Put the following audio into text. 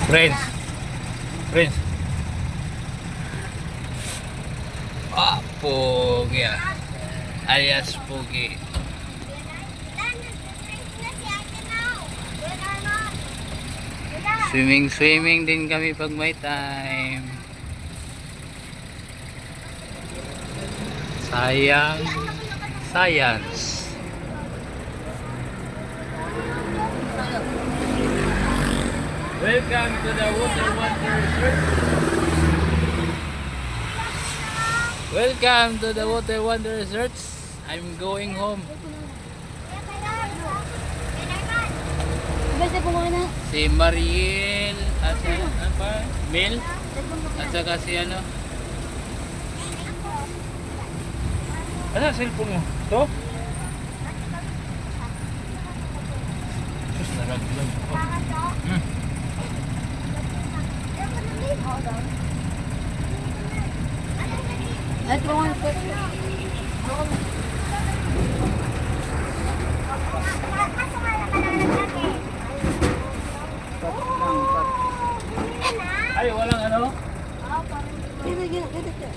Friends. Friends. Ah, Pogi ah. Alias Pogi. Swimming din kami pag may time. Sayang. Science. Welcome to the Water Wonder Resort. Welcome to the Water Wonder Resort. I'm going home. Si Mariel at apa? Mel at saka si ano? Ano cellphone mo? To? Sus, naraglag ko. Let's go on quick. Ay, walang ano? Dito.